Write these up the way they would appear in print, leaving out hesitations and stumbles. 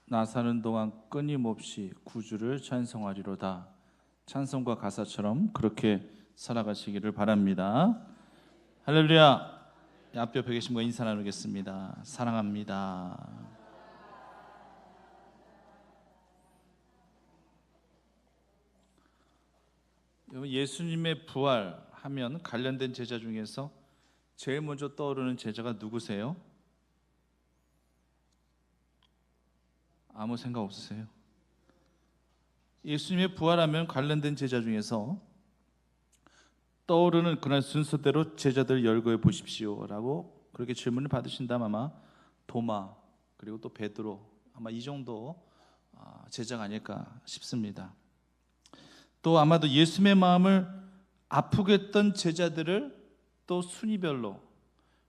나 사는 동안 끊임없이 구주를 찬송하리로다. 찬송과 가사처럼 그렇게 살아가시기를 바랍니다. 할렐루야. 앞에 계신 분 인사 나누겠습니다. 사랑합니다. 여러분, 예수님의 부활하면 관련된 제자 중에서 제일 먼저 떠오르는 제자가 누구세요? 아무 생각 없으세요? 예수님의 부활하면 관련된 제자 중에서 떠오르는 그날 순서대로 제자들 열거해 보십시오 라고 그렇게 질문을 받으신다면 아마 도마 그리고 또 베드로 아마 이 정도 제자가 아닐까 싶습니다. 또 아마도 예수님의 마음을 아프게 했던 제자들을 또 순위별로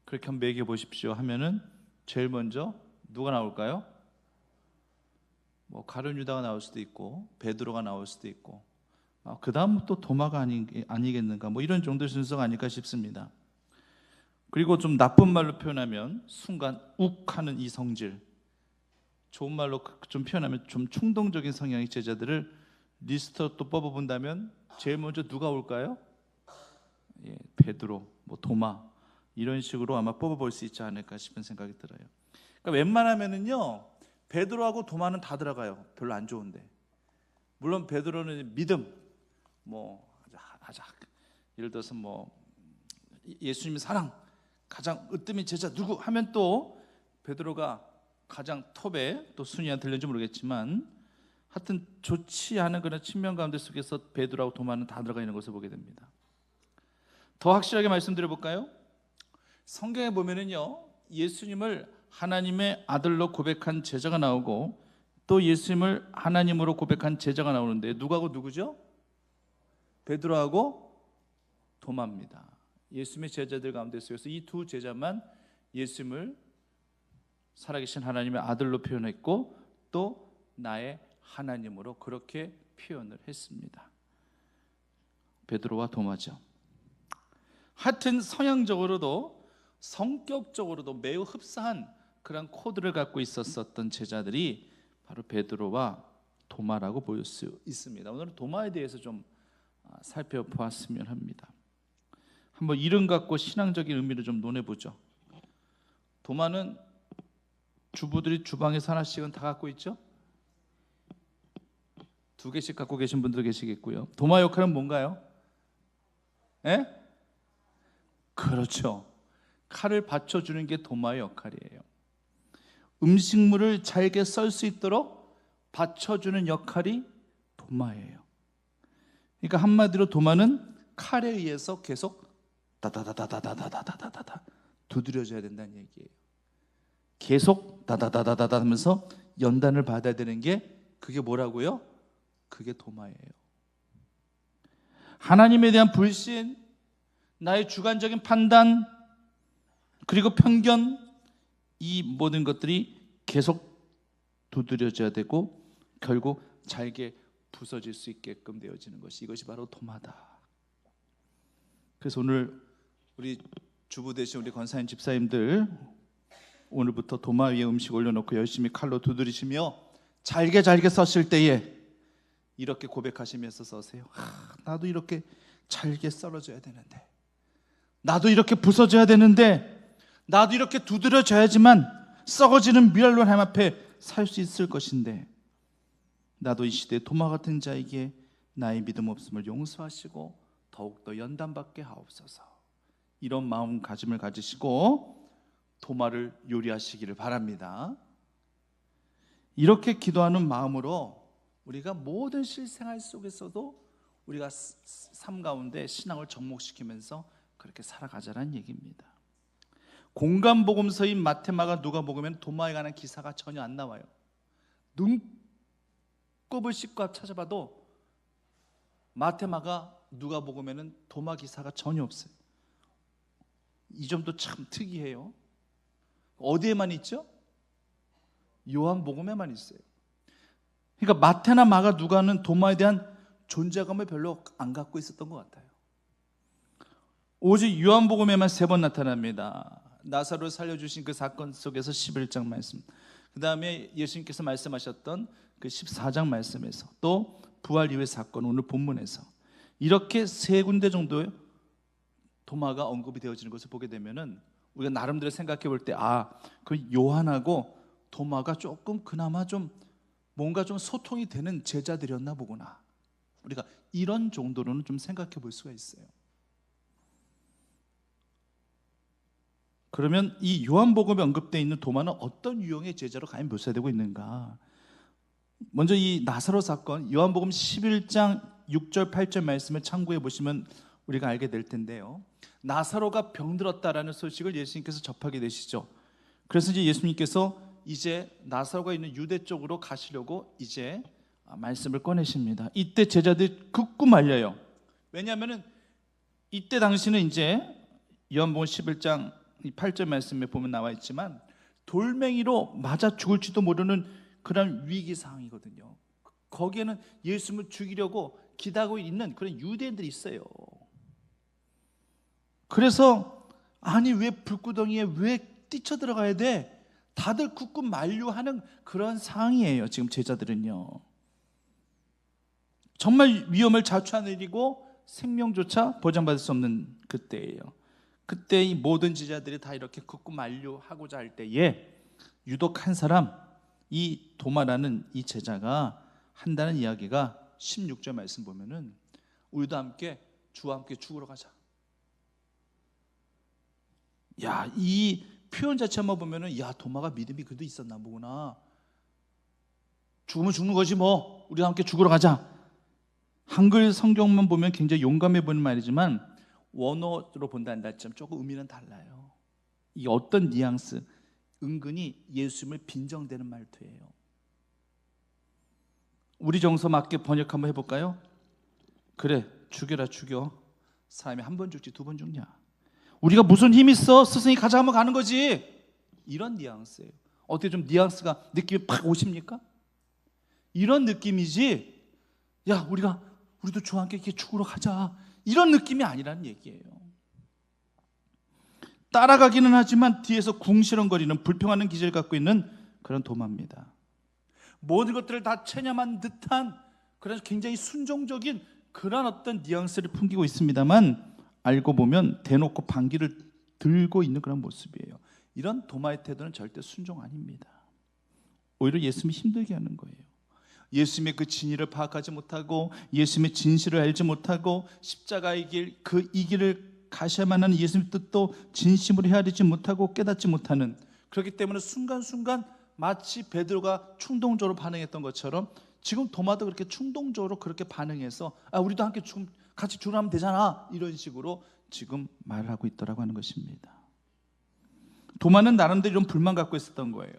그렇게 한번 매겨 보십시오 하면은 제일 먼저 누가 나올까요? 가룟 유다가 나올 수도 있고 베드로가 나올 수도 있고 그 다음 또 도마가 아니겠는가 이런 정도의 순서가 아닐까 싶습니다. 그리고 좀 나쁜 말로 표현하면 순간 욱하는 이 성질, 좋은 말로 좀 표현하면 좀 충동적인 성향의 제자들을 리스트로 또 뽑아본다면 제일 먼저 누가 올까요? 베드로, 도마 이런 식으로 아마 뽑아볼 수 있지 않을까 싶은 생각이 들어요. 그러니까 웬만하면은요 베드로하고 도마는 다 들어가요. 별로 안 좋은데. 물론 베드로는 믿음, 예를 들어서 예수님의 사랑, 가장 으뜸인 제자 누구 하면 또 베드로가 가장 톱에 또 순위가 들렸는지 모르겠지만 하여튼 좋지 않은 그런 측면 가운데 속에서 베드로하고 도마는 다 들어가 있는 것을 보게 됩니다. 더 확실하게 말씀드려볼까요? 성경에 보면은요 예수님을 하나님의 아들로 고백한 제자가 나오고 또 예수님을 하나님으로 고백한 제자가 나오는데 누구하고 누구죠? 베드로하고 도마입니다. 예수님의 제자들 가운데 속에서 이 두 제자만 예수님을 살아계신 하나님의 아들로 표현했고 또 나의 하나님으로 그렇게 표현을 했습니다. 베드로와 도마죠. 하여튼 성향적으로도 성격적으로도 매우 흡사한 그런 코드를 갖고 있었던 제자들이 바로 베드로와 도마라고 볼 수 있습니다. 오늘은 도마에 대해서 좀 살펴보았으면 합니다. 한번 이름 갖고 신앙적인 의미를 좀 논해보죠. 도마는 주부들이 주방에서 하나씩은 다 갖고 있죠? 2개씩 갖고 계신 분도 계시겠고요. 도마 역할은 뭔가요? 그렇죠. 칼을 받쳐주는 게 도마의 역할이에요. 음식물을 잘게 썰 수 있도록 받쳐주는 역할이 도마예요. 그러니까 한마디로 도마는 칼에 의해서 계속 다다다다다다다다다다 두드려져야 된다는 얘기예요. 계속 다다다다다다 하면서 연단을 받아야 되는 게 그게 뭐라고요? 그게 도마예요. 하나님에 대한 불신, 나의 주관적인 판단, 그리고 편견, 이 모든 것들이 계속 두드려져야 되고 결국 잘게 부서질 수 있게끔 되어지는 것이 이것이 바로 도마다. 그래서 오늘 우리 주부 되신 우리 권사님 집사님들 오늘부터 도마 위에 음식 올려놓고 열심히 칼로 두드리시며 잘게 썼을 때에 이렇게 고백하시면서 써세요. 나도 이렇게 잘게 썰어져야 되는데, 나도 이렇게 부서져야 되는데, 나도 이렇게 두드려져야지만 썩어지는 미랄로 하나님 앞에 살 수 있을 것인데, 나도 이 시대에 도마 같은 자에게 나의 믿음 없음을 용서하시고 더욱더 연단받게 하옵소서. 이런 마음가짐을 가지시고 도마를 요리하시기를 바랍니다. 이렇게 기도하는 마음으로 우리가 모든 실생활 속에서도 우리가 삶 가운데 신앙을 접목시키면서 그렇게 살아가자는 얘기입니다. 공간복음서인 마태마가 누가복음에는 도마에 관한 기사가 전혀 안 나와요. 눈곱을 씻고 찾아봐도 마태마가 누가복음에는 도마 기사가 전혀 없어요. 이 점도 참 특이해요. 어디에만 있죠? 요한복음에만 있어요. 그러니까 마태나 마가 누가는 도마에 대한 존재감을 별로 안 갖고 있었던 것 같아요. 오직 요한복음에만 3번 나타납니다. 나사로를 살려주신 그 사건 속에서 11장 말씀. 그 다음에 예수님께서 말씀하셨던 그 14장 말씀에서, 또 부활 이후의 사건, 오늘 본문에서 이렇게 세 군데 정도의 도마가 언급이 되어지는 것을 보게 되면은 우리가 나름대로 생각해 볼 때, 그 요한하고 도마가 조금 그나마 좀 뭔가 좀 소통이 되는 제자들이었나 보구나, 우리가 이런 정도로는 좀 생각해 볼 수가 있어요. 그러면 이 요한복음에 언급되어 있는 도마는 어떤 유형의 제자로 과연 묘사되고 있는가? 먼저 이 나사로 사건, 요한복음 11장 6절 8절 말씀을 참고해 보시면 우리가 알게 될 텐데요, 나사로가 병들었다라는 소식을 예수님께서 접하게 되시죠. 그래서 이제 예수님께서 이제 나사로가 있는 유대 쪽으로 가시려고 이제 말씀을 꺼내십니다. 이때 제자들이 극구 말려요. 왜냐하면은 이때 당시는 이제 요한복음 11장 8절 말씀에 보면 나와 있지만 돌멩이로 맞아 죽을지도 모르는 그런 위기 상황이거든요. 거기에는 예수님을 죽이려고 기다리고 있는 그런 유대인들이 있어요. 그래서 아니 왜 불구덩이에 왜 뛰쳐들어가야 돼? 다들 굳고 만류하는 그런 상황이에요. 지금 제자들은요, 정말 위험을 자초하는 일이고 생명조차 보장받을 수 없는 그때예요. 그때 이 모든 제자들이 다 이렇게 굳고 만류하고자 할 때에 유독 한 사람, 이 도마라는 이 제자가 한다는 이야기가 16절 말씀 보면은 우리도 함께 주와 함께 죽으러 가자. 야, 이 표현 자체 한번 보면은 야, 도마가 믿음이 그래도 있었나 보구나. 죽으면 죽는 거지 뭐, 우리도 함께 죽으러 가자. 한글 성경만 보면 굉장히 용감해 보이는 말이지만 원어로 본다는 점 조금 의미는 달라요. 이 어떤 뉘앙스, 은근히 예수님을 빈정대는 말투예요. 우리 정서 맞게 번역 한번 해볼까요? 그래, 죽여라 죽여. 사람이 한 번 죽지 두 번 죽냐? 우리가 무슨 힘 있어? 스승이 가자 하면 가는 거지. 이런 뉘앙스예요. 어떻게 좀 뉘앙스가 느낌이 팍 오십니까? 이런 느낌이지, 야 우리도 주와 함께 이렇게 죽으러 가자, 이런 느낌이 아니라는 얘기예요. 따라가기는 하지만 뒤에서 궁시렁거리는 불평하는 기질을 갖고 있는 그런 도마입니다. 모든 것들을 다 체념한 듯한 그래서 굉장히 순종적인 그런 어떤 뉘앙스를 풍기고 있습니다만 알고 보면 대놓고 반기를 들고 있는 그런 모습이에요. 이런 도마의 태도는 절대 순종 아닙니다. 오히려 예수님이 힘들게 하는 거예요. 예수님의 그 진의를 파악하지 못하고 예수님의 진실을 알지 못하고 십자가의 길, 이 길을 가셔야만 하는 예수님의 뜻도 진심으로 헤아리지 못하고 깨닫지 못하는, 그렇기 때문에 순간순간 마치 베드로가 충동적으로 반응했던 것처럼 지금 도마도 그렇게 충동적으로 그렇게 반응해서 우리도 함께 같이 죽으면 되잖아, 이런 식으로 지금 말을 하고 있더라고 하는 것입니다. 도마는 나름대로 이런 불만 갖고 있었던 거예요.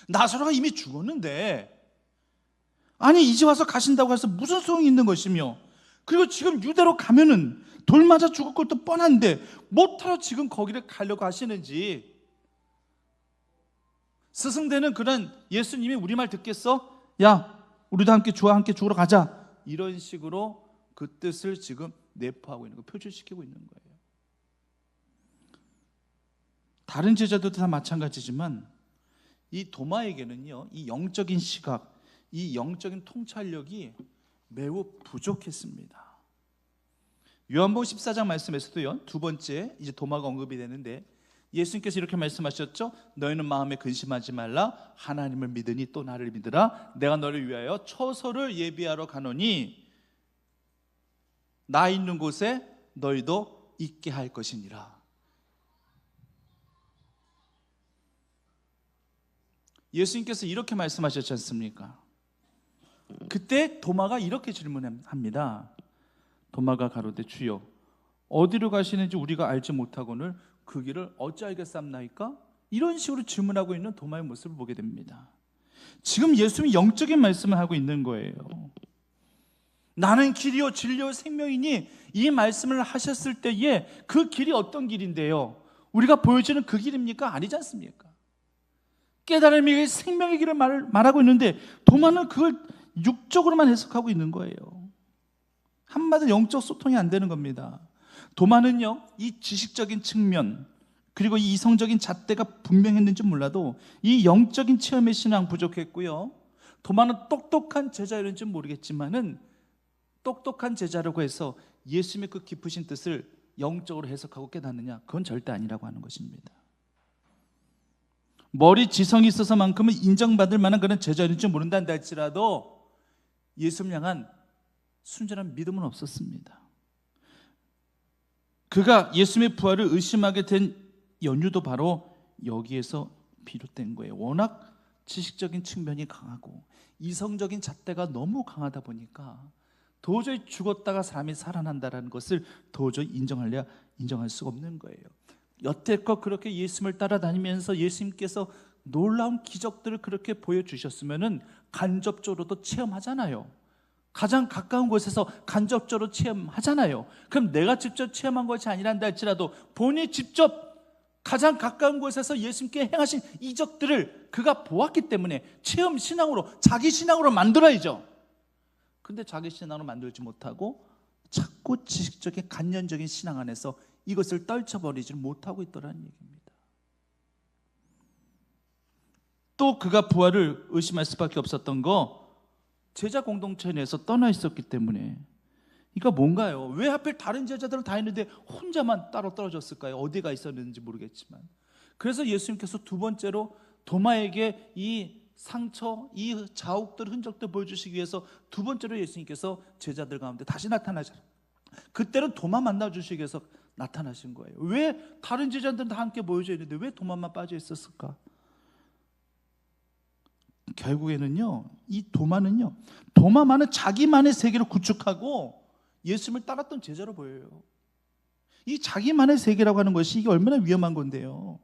나사로가 이미 죽었는데 아니 이제 와서 가신다고 해서 무슨 소용이 있는 것이며, 그리고 지금 유대로 가면은 돌 맞아 죽을 것도 뻔한데 뭐하러 지금 거기를 가려고 하시는지, 스승되는 그런 예수님이 우리말 듣겠어? 야 우리도 함께 주와 함께 죽으러 가자, 이런 식으로 그 뜻을 지금 내포하고 있는 거, 표출시키고 있는 거예요. 다른 제자들도 다 마찬가지지만 이 도마에게는요, 이 영적인 시각, 이 영적인 통찰력이 매우 부족했습니다. 요한복음 14장 말씀에서도요, 두 번째 이제 도마가 언급이 되는데 예수님께서 이렇게 말씀하셨죠. 너희는 마음에 근심하지 말라. 하나님을 믿으니 또 나를 믿으라. 내가 너를 위하여 처소를 예비하러 가노니 나 있는 곳에 너희도 있게 할 것이니라. 예수님께서 이렇게 말씀하셨지 않습니까? 그때 도마가 이렇게 질문합니다. 도마가 가로되 주여 어디로 가시는지 우리가 알지 못하거늘 그 길을 어찌 알겠사옵나이까? 이런 식으로 질문하고 있는 도마의 모습을 보게 됩니다. 지금 예수님이 영적인 말씀을 하고 있는 거예요. 나는 길이요 진리요 생명이니, 이 말씀을 하셨을 때에 그 길이 어떤 길인데요? 우리가 보여지는 그 길입니까? 아니지 않습니까? 깨달음의 길, 생명의 길을 말하고 있는데 도마는 그걸 육적으로만 해석하고 있는 거예요. 한마디로 영적 소통이 안 되는 겁니다. 도마는요, 이 지식적인 측면, 그리고 이 이성적인 잣대가 분명했는지 몰라도 이 영적인 체험의 신앙 부족했고요. 도마는 똑똑한 제자였는지 모르겠지만은 똑똑한 제자라고 해서 예수님의 그 깊으신 뜻을 영적으로 해석하고 깨닫느냐? 그건 절대 아니라고 하는 것입니다. 머리 지성이 있어서만큼은 인정받을 만한 그런 제자였는지 모른다는 할지라도 예수님을 향한 순전한 믿음은 없었습니다. 그가 예수님의 부활을 의심하게 된 연유도 바로 여기에서 비롯된 거예요. 워낙 지식적인 측면이 강하고 이성적인 잣대가 너무 강하다 보니까 도저히 죽었다가 사람이 살아난다는 것을 도저히 인정할 수가 없는 거예요. 여태껏 그렇게 예수님을 따라다니면서 예수님께서 놀라운 기적들을 그렇게 보여주셨으면 간접적으로도 체험하잖아요. 가장 가까운 곳에서 간접적으로 체험하잖아요. 그럼 내가 직접 체험한 것이 아니란다 할지라도 본인이 직접 가장 가까운 곳에서 예수님께 행하신 이적들을 그가 보았기 때문에 체험 신앙으로, 자기 신앙으로 만들어야죠. 근데 자기 신앙으로 만들지 못하고 자꾸 지식적인 간념적인 신앙 안에서 이것을 떨쳐버리지 못하고 있더라는 얘기입니다. 또 그가 부활을 의심할 수밖에 없었던 거, 제자 공동체 내에서 떠나 있었기 때문에. 이거 뭔가요? 왜 하필 다른 제자들은 다 있는데 혼자만 따로 떨어졌을까요? 어디가 있었는지 모르겠지만. 그래서 예수님께서 두 번째로 도마에게 이 상처, 이 자욱들, 흔적들 보여주시기 위해서 두 번째로 예수님께서 제자들 가운데 다시 나타나셨어요. 그때는 도마 만나주시기 위해서 나타나신 거예요. 왜 다른 제자들은 다 함께 모여져 있는데 왜 도마만 빠져 있었을까? 결국에는요, 이 도마만은 자기만의 세계를 구축하고 예수님을 따랐던 제자로 보여요. 이 자기만의 세계라고 하는 것이 이게 얼마나 위험한 건데요.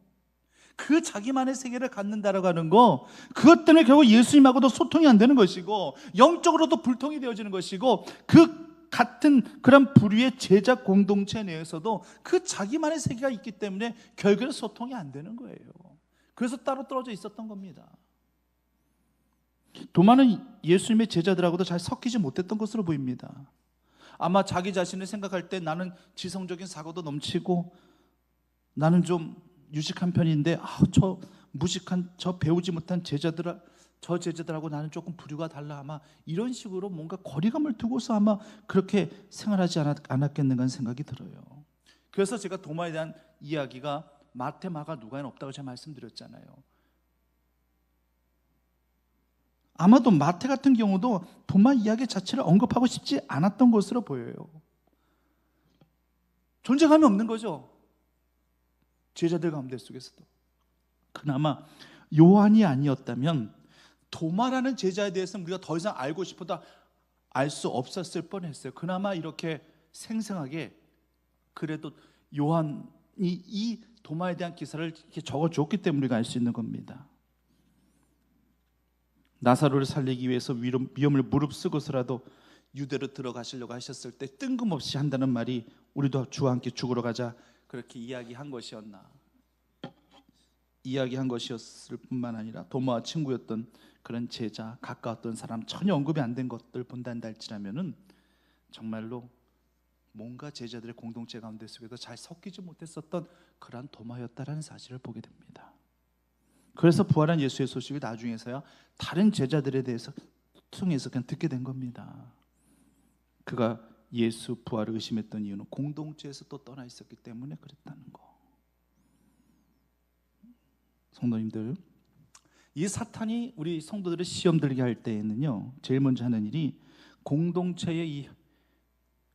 그 자기만의 세계를 갖는다라고 하는 거, 그것 때문에 결국 예수님하고도 소통이 안 되는 것이고 영적으로도 불통이 되어지는 것이고, 그 같은 그런 부류의 제자 공동체 내에서도 그 자기만의 세계가 있기 때문에 결국에는 소통이 안 되는 거예요. 그래서 따로 떨어져 있었던 겁니다. 도마는 예수님의 제자들하고도 잘 섞이지 못했던 것으로 보입니다. 아마 자기 자신을 생각할 때 나는 지성적인 사고도 넘치고 나는 좀 유식한 편인데 저 무식한, 저 배우지 못한 제자들하고 나는 조금 부류가 달라, 아마 이런 식으로 뭔가 거리감을 두고서 아마 그렇게 생활하지 않았겠는가 하는 생각이 들어요. 그래서 제가 도마에 대한 이야기가 마태, 마가, 누가에는 없다고 제가 말씀드렸잖아요. 아마도 마태 같은 경우도 도마 이야기 자체를 언급하고 싶지 않았던 것으로 보여요. 존재감이 없는 거죠, 제자들 가운데 속에서도. 그나마 요한이 아니었다면 도마라는 제자에 대해서는 우리가 더 이상 알고 싶어도 알 수 없었을 뻔했어요. 그나마 이렇게 생생하게 그래도 요한이 이 도마에 대한 기사를 이렇게 적어줬기 때문에 우리가 알 수 있는 겁니다. 나사로를 살리기 위해서 위험을 무릅쓰고서라도 유대로 들어가시려고 하셨을 때 뜬금없이 한다는 말이 우리도 주와 함께 죽으러 가자, 그렇게 이야기한 것이었을 뿐만 아니라 도마와 친구였던 그런 제자, 가까웠던 사람, 전혀 언급이 안 된 것들 본단다 할지라면은 정말로 뭔가 제자들의 공동체 가운데 속에서 잘 섞이지 못했었던 그러한 도마였다라는 사실을 보게 됩니다. 그래서 부활한 예수의 소식을 나중에서야 다른 제자들에 대해서 통해서 그냥 듣게 된 겁니다. 그가 예수 부활을 의심했던 이유는 공동체에서 또 떠나 있었기 때문에 그랬다는 거. 성도님들, 이 사탄이 우리 성도들을 시험 들게 할 때에는요, 제일 먼저 하는 일이 공동체의 이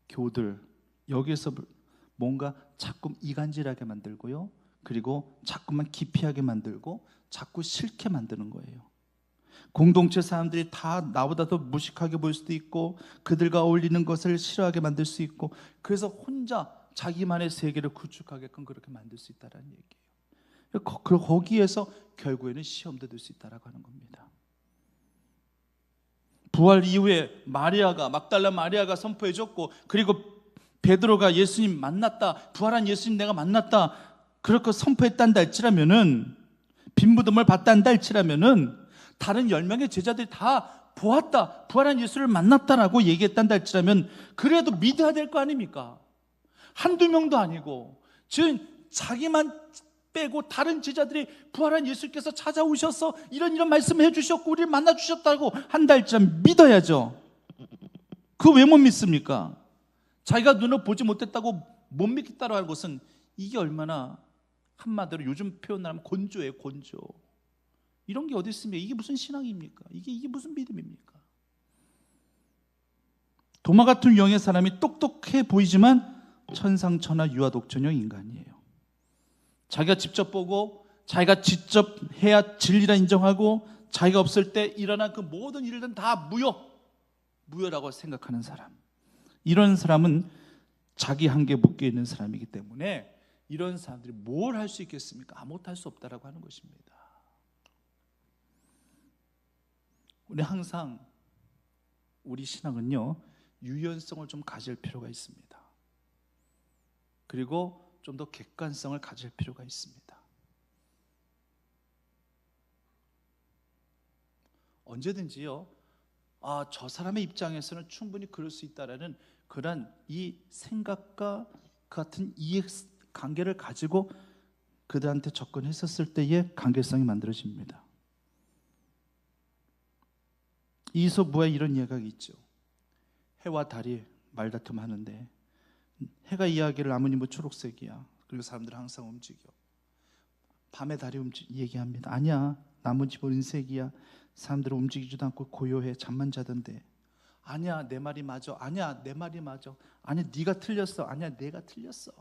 교들, 여기에서 뭔가 자꾸 이간질하게 만들고요, 그리고 자꾸만 기피하게 만들고 자꾸 싫게 만드는 거예요. 공동체 사람들이 다 나보다 더 무식하게 보일 수도 있고 그들과 어울리는 것을 싫어하게 만들 수 있고, 그래서 혼자 자기만의 세계를 구축하게끔 그렇게 만들 수 있다는 얘기예요. 거기에서 결국에는 시험도 될 수 있다라고 하는 겁니다. 부활 이후에 막달라 마리아가 선포해줬고, 그리고 베드로가 예수님 만났다, 부활한 예수님 내가 만났다, 그렇게 선포했단다 할지라면은, 빈무덤을 봤단다 할지라면은, 다른 10명의 제자들이 다 보았다, 부활한 예수를 만났다라고 얘기했단다 할지라면 그래도 믿어야 될 거 아닙니까? 한두 명도 아니고, 지금 자기만 빼고 다른 제자들이 부활한 예수께서 찾아오셔서 이런 말씀을 해주셨고 우리를 만나주셨다고 한 달쯤 믿어야죠. 그거 왜 못 믿습니까? 자기가 눈을 보지 못했다고 못 믿겠다고 하는 것은 이게 얼마나 한마디로 요즘 표현을 하면 곤조예요. 곤조. 이런 게 어디 있습니까? 이게 무슨 신앙입니까? 이게 무슨 믿음입니까? 도마 같은 유형의 사람이 똑똑해 보이지만 천상천하 유아독존형 인간이에요. 자기가 직접 보고 자기가 직접 해야 진리라 인정하고 자기가 없을 때 일어난 그 모든 일들은 다 무효라고 생각하는 사람. 이런 사람은 자기 한계에 묶여 있는 사람이기 때문에 이런 사람들이 뭘 할 수 있겠습니까? 아무것도 할 수 없다라고 하는 것입니다. 우리 항상 우리 신앙은요, 유연성을 좀 가질 필요가 있습니다. 그리고 좀 더 객관성을 가질 필요가 있습니다. 언제든지요, 저 사람의 입장에서는 충분히 그럴 수 있다라는 그런 이 생각과 그 같은 이해관계를 가지고 그들한테 접근했었을 때의 관계성이 만들어집니다. 이솝우화에 이런 이야기가 있죠. 해와 달이 말다툼하는데 해가 이야기를 나뭇잎은 초록색이야. 그리고 사람들은 항상 움직여. 밤에 달이 얘기합니다. 아니야, 나뭇잎은 은색이야. 사람들은 움직이지도 않고 고요해. 잠만 자던데. 아니야, 내 말이 맞아. 아니야, 내 말이 맞아. 아니야, 네가 틀렸어. 아니야, 내가 틀렸어.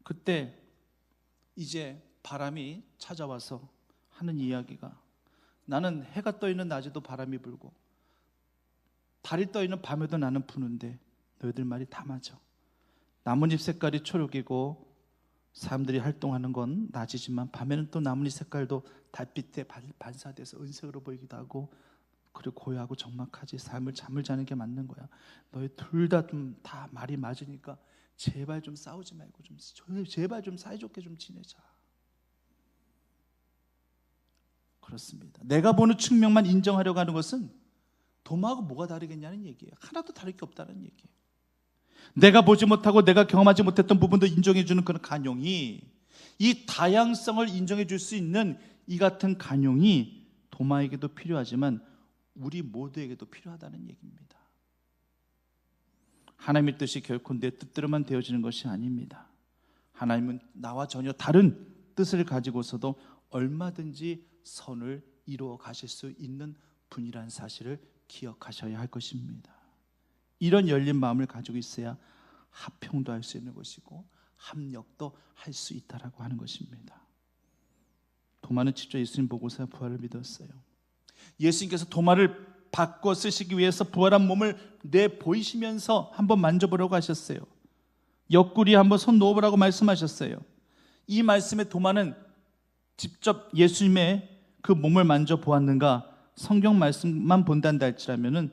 그때 이제 바람이 찾아와서 하는 이야기가, 나는 해가 떠 있는 낮에도 바람이 불고 달이 떠 있는 밤에도 나는 부는데 너희들 말이 다 맞아. 나뭇잎 색깔이 초록이고 사람들이 활동하는 건 낮이지만 밤에는 또 나뭇잎 색깔도 달빛에 반사돼서 은색으로 보이기도 하고 그리고 고요하고 적막하지. 잠을 자는 게 맞는 거야. 너희 둘 다 좀 다 말이 맞으니까 제발 좀 싸우지 말고 제발 좀 사이좋게 좀 지내자. 그렇습니다. 내가 보는 측면만 인정하려고 하는 것은 도마하고 뭐가 다르겠냐는 얘기예요. 하나도 다를 게 없다는 얘기예요. 내가 보지 못하고 내가 경험하지 못했던 부분도 인정해 주는 그런 간용이, 이 다양성을 인정해 줄 수 있는 이 같은 간용이 도마에게도 필요하지만 우리 모두에게도 필요하다는 얘기입니다. 하나님의 뜻이 결코 내 뜻대로만 되어지는 것이 아닙니다. 하나님은 나와 전혀 다른 뜻을 가지고서도 얼마든지 선을 이루어 가실 수 있는 분이라는 사실을 기억하셔야 할 것입니다. 이런 열린 마음을 가지고 있어야 합평도 할 수 있는 것이고 합력도 할 수 있다라고 하는 것입니다. 도마는 직접 예수님 보고서 부활을 믿었어요. 예수님께서 도마를 바꿔 쓰시기 위해서 부활한 몸을 내보이시면서 한번 만져보라고 하셨어요. 옆구리에 한번 손 놓아보라고 말씀하셨어요. 이 말씀에 도마는 직접 예수님의 그 몸을 만져보았는가? 성경 말씀만 본단다 할지라면은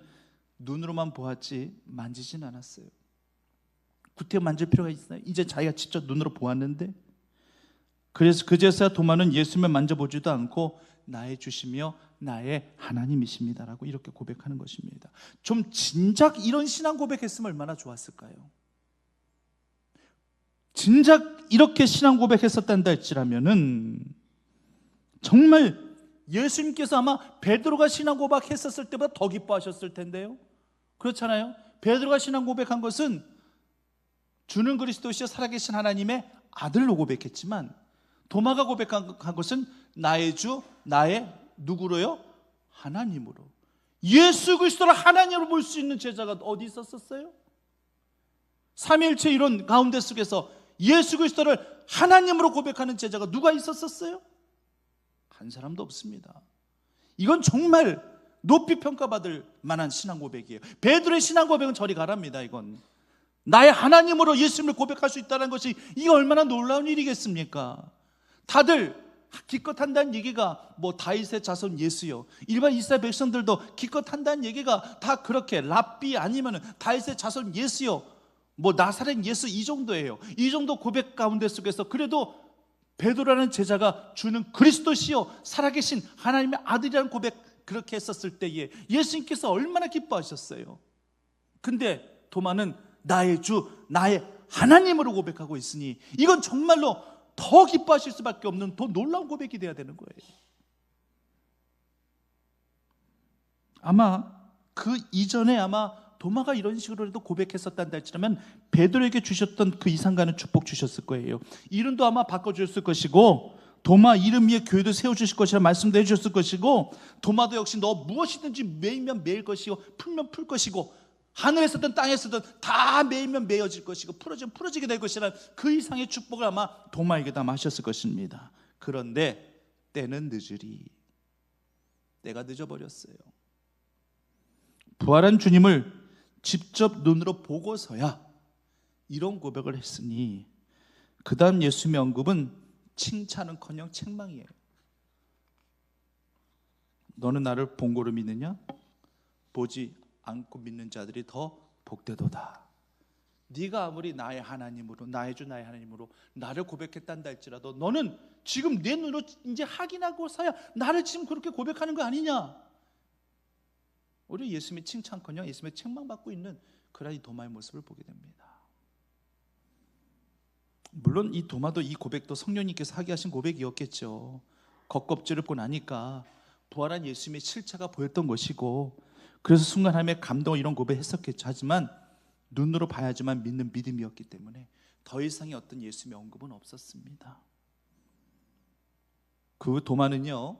눈으로만 보았지 만지진 않았어요. 구태 만질 필요가 있나요? 이제 자기가 직접 눈으로 보았는데, 그래서 그제서야 도마는 예수님을 만져보지도 않고 나의 주시며 나의 하나님이십니다라고 이렇게 고백하는 것입니다. 좀 진작 이런 신앙 고백했으면 얼마나 좋았을까요? 진작 이렇게 신앙 고백했었단다 할지라면은 정말 예수님께서 아마 베드로가 신앙 고백했었을 때보다 더 기뻐하셨을 텐데요. 그렇잖아요. 베드로가 신앙 고백한 것은 주는 그리스도시여 살아계신 하나님의 아들로 고백했지만, 도마가 고백한 것은 나의 주, 나의 누구로요? 하나님으로. 예수 그리스도를 하나님으로 볼 수 있는 제자가 어디 있었어요? 삼위일체 이론 가운데 속에서 예수 그리스도를 하나님으로 고백하는 제자가 누가 있었어요? 한 사람도 없습니다. 이건 정말 높이 평가받을 만한 신앙 고백이에요. 베드로의 신앙 고백은 저리 가랍니다. 이건 나의 하나님으로 예수님을 고백할 수 있다는 것이 이게 얼마나 놀라운 일이겠습니까? 다들 기껏 한다는 얘기가 뭐 다윗의 자손 예수요, 일반 이스라엘 백성들도 기껏 한다는 얘기가 다 그렇게 랍비 아니면 다윗의 자손 예수요, 뭐 나사렛 예수 이 정도예요. 이 정도 고백 가운데 속에서 그래도 베드로라는 제자가 주는 그리스도시요 살아계신 하나님의 아들이라는 고백 그렇게 했었을 때에 예수님께서 얼마나 기뻐하셨어요. 근데 도마는 나의 주, 나의 하나님으로 고백하고 있으니 이건 정말로 더 기뻐하실 수밖에 없는 더 놀라운 고백이 돼야 되는 거예요. 아마 그 이전에 아마 도마가 이런 식으로라도 고백했었단다 할지라면 베드로에게 주셨던 그 이상가는 축복 주셨을 거예요. 이름도 아마 바꿔주셨을 것이고, 도마 이름 위에 교회도 세워주실 것이라 말씀도 해주셨을 것이고, 도마도 역시 너 무엇이든지 매이면 매일 것이고 풀면 풀 것이고, 하늘에 서든 땅에 서든 다 매이면 매어질 것이고 풀어지면 풀어지게 될 것이라는 그 이상의 축복을 아마 도마에게도 아마 하셨을 것입니다. 그런데 때는 늦으리, 때가 늦어버렸어요. 부활한 주님을 직접 눈으로 보고서야 이런 고백을 했으니 그 다음 예수님의 언급은 칭찬은커녕 책망이에요. 너는 나를 본고로 믿느냐? 보지 않고 믿는 자들이 더 복되도다. 네가 아무리 나의 하나님으로, 나의 주 나의 하나님으로 나를 고백했단다 할지라도 너는 지금 내 눈으로 이제 확인하고서야 나를 지금 그렇게 고백하는 거 아니냐? 오히려 예수님의 칭찬커녕 예수님의 책망받고 있는 그런 이 도마의 모습을 보게 됩니다. 물론 이 도마도 이 고백도 성령님께서 하게 하신 고백이었겠죠. 겉껍질을 보고 나니까 부활한 예수님의 실체가 보였던 것이고, 그래서 순간 하나님의 감동을 이런 고백했었겠죠. 하지만 눈으로 봐야지만 믿는 믿음이었기 때문에 더 이상의 어떤 예수님의 언급은 없었습니다. 그 도마는요,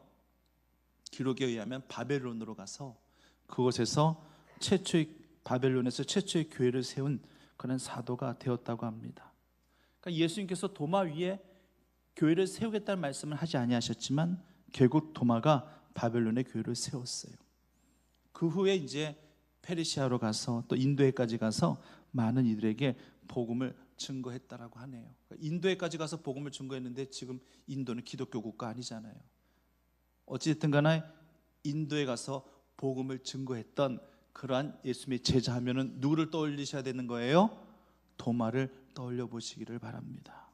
기록에 의하면 바벨론으로 가서 그곳에서 바벨론에서 최초의 교회를 세운 그런 사도가 되었다고 합니다. 그러니까 예수님께서 도마 위에 교회를 세우겠다는 말씀을 하지 아니하셨지만 결국 도마가 바벨론의 교회를 세웠어요. 그 후에 이제 페르시아로 가서 또 인도에까지 가서 많은 이들에게 복음을 증거했다라고 하네요. 인도에까지 가서 복음을 증거했는데 지금 인도는 기독교 국가 아니잖아요. 어찌됐든 간에 인도에 가서 복음을 증거했던 그러한 예수님의 제자 하면은 누구를 떠올리셔야 되는 거예요? 도마를 떠올려 보시기를 바랍니다.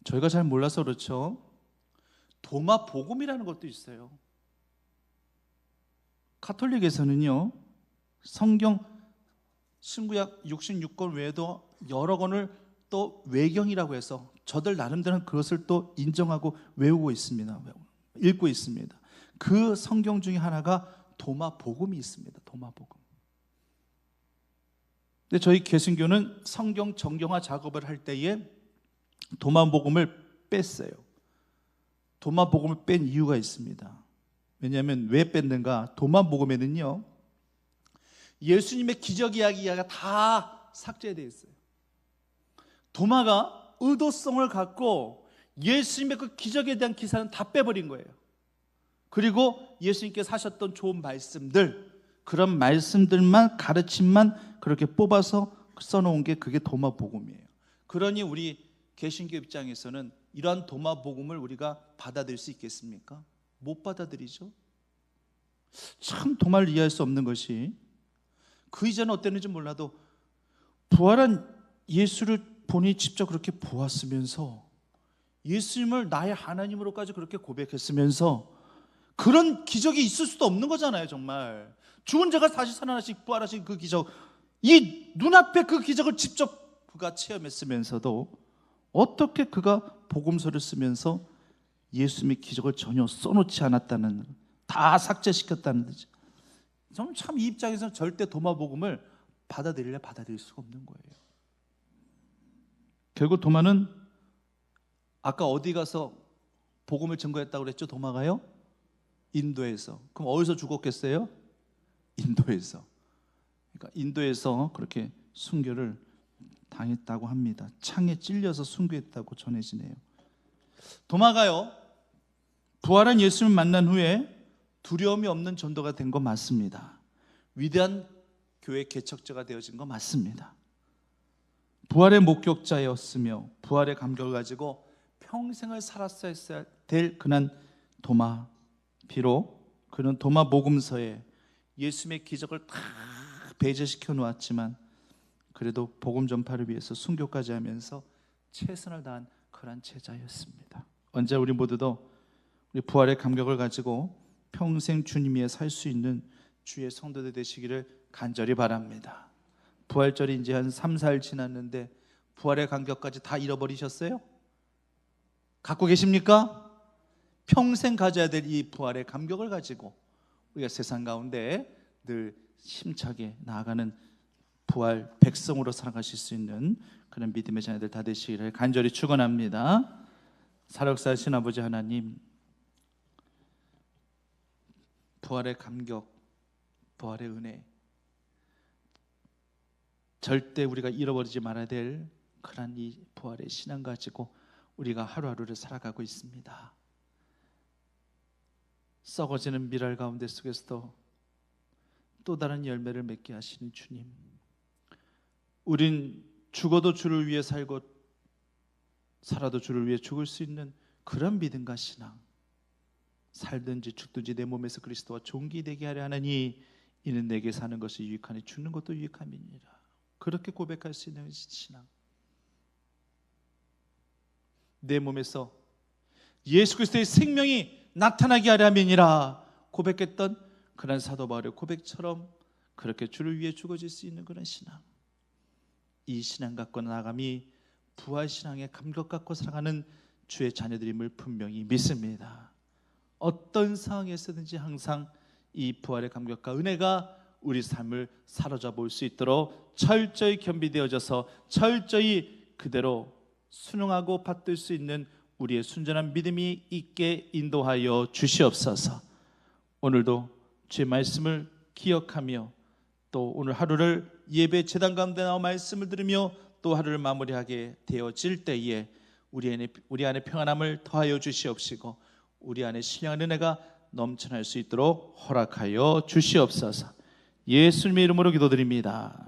저희가 잘 몰라서 그렇죠. 도마 복음이라는 것도 있어요. 가톨릭에서는요, 성경 신구약 66권 외에도 여러 권을 또 외경이라고 해서 저들 나름대로 그것을 또 인정하고 외우고 있습니다. 읽고 있습니다. 그 성경 중에 하나가 도마 복음이 있습니다. 도마 복음. 근데 저희 개신교는 성경 정경화 작업을 할 때에 도마 복음을 뺐어요. 도마 복음을 뺀 이유가 있습니다. 왜냐하면 왜 뺐는가? 도마 복음에는요, 예수님의 기적 이야기가 다 삭제되어 있어요. 도마가 의도성을 갖고 예수님의 그 기적에 대한 기사는 다 빼버린 거예요. 그리고 예수님께서 하셨던 좋은 말씀들, 그런 말씀들만, 가르침만 그렇게 뽑아서 써놓은 게 그게 도마 복음이에요. 그러니 우리 개신교 입장에서는 이러한 도마 복음을 우리가 받아들일 수 있겠습니까? 못 받아들이죠. 참 도마를 이해할 수 없는 것이, 그 이전에 어땠는지 몰라도 부활한 예수를 본인이 직접 그렇게 보았으면서 예수님을 나의 하나님으로까지 그렇게 고백했으면서 그런 기적이 있을 수도 없는 거잖아요. 정말 죽은 자가 다시 살아나신 부활하신 그 기적, 이 눈앞에 그 기적을 직접 그가 체험했으면서도 어떻게 그가 복음서를 쓰면서 예수님의 기적을 전혀 써놓지 않았다는, 다 삭제시켰다는 듯이, 저는 참 이 입장에서는 절대 도마 복음을 받아들일 수가 없는 거예요. 결국 도마는 아까 어디 가서 복음을 증거했다고 그랬죠? 도마가요? 인도에서. 그럼 어디서 죽었겠어요? 인도에서. 그러니까 인도에서 그렇게 순교를 당했다고 합니다. 창에 찔려서 순교했다고 전해지네요. 도마가요, 부활한 예수님을 만난 후에 두려움이 없는 전도가 된 거 맞습니다. 위대한 교회 개척자가 되어진 거 맞습니다. 부활의 목격자였으며 부활의 감격을 가지고 평생을 살았어야 될 그는 도마, 비록 그는 도마 복음서에 예수님의 기적을 다 배제시켜 놓았지만 그래도 복음 전파를 위해서 순교까지 하면서 최선을 다한 그런 제자였습니다. 언제 우리 모두도 우리 부활의 감격을 가지고 평생 주님 위에 살 수 있는 주의 성도들 되시기를 간절히 바랍니다. 부활절이 이제 한 3, 4일 지났는데 부활의 감격까지 다 잃어버리셨어요? 갖고 계십니까? 평생 가져야 될 이 부활의 감격을 가지고 우리가 세상 가운데 늘 힘차게 나아가는 부활 백성으로 살아가실 수 있는 그런 믿음의 자녀들 다 되시기를 간절히 축원합니다. 사역사하신 아버지 하나님, 부활의 감격, 부활의 은혜, 절대 우리가 잃어버리지 말아야 될 그런 이 부활의 신앙 가지고 우리가 하루하루를 살아가고 있습니다. 썩어지는 미랄 가운데 속에서도 또 다른 열매를 맺게 하시는 주님, 우린 죽어도 주를 위해 살고 살아도 주를 위해 죽을 수 있는 그런 믿음과 신앙, 살든지 죽든지 내 몸에서 그리스도와 종기되게 하려 하느니 이는 내게 사는 것이 유익하니 죽는 것도 유익함이니라. 그렇게 고백할 수 있는 신앙, 내 몸에서 예수 그리스도의 생명이 나타나게 하려 함이니라 고백했던 그런 사도 바울의 고백처럼 그렇게 주를 위해 죽어질 수 있는 그런 신앙, 이 신앙 갖고 나아감이 부활신앙의 감격 갖고 살아가는 주의 자녀들임을 분명히 믿습니다. 어떤 상황에서든지 항상 이 부활의 감격과 은혜가 우리 삶을 사로잡아 볼 수 있도록 철저히 겸비되어져서 철저히 그대로 순응하고 받들 수 있는 우리의 순전한 믿음이 있게 인도하여 주시옵소서. 오늘도 주의 말씀을 기억하며 또 오늘 하루를 예배 제단 가운데 나와 말씀을 들으며 또 하루를 마무리하게 되어질 때에 우리 안에 평안함을 더하여 주시옵시고 우리 안에 신령한 은혜가 넘쳐날 수 있도록 허락하여 주시옵소서. 예수님의 이름으로 기도드립니다.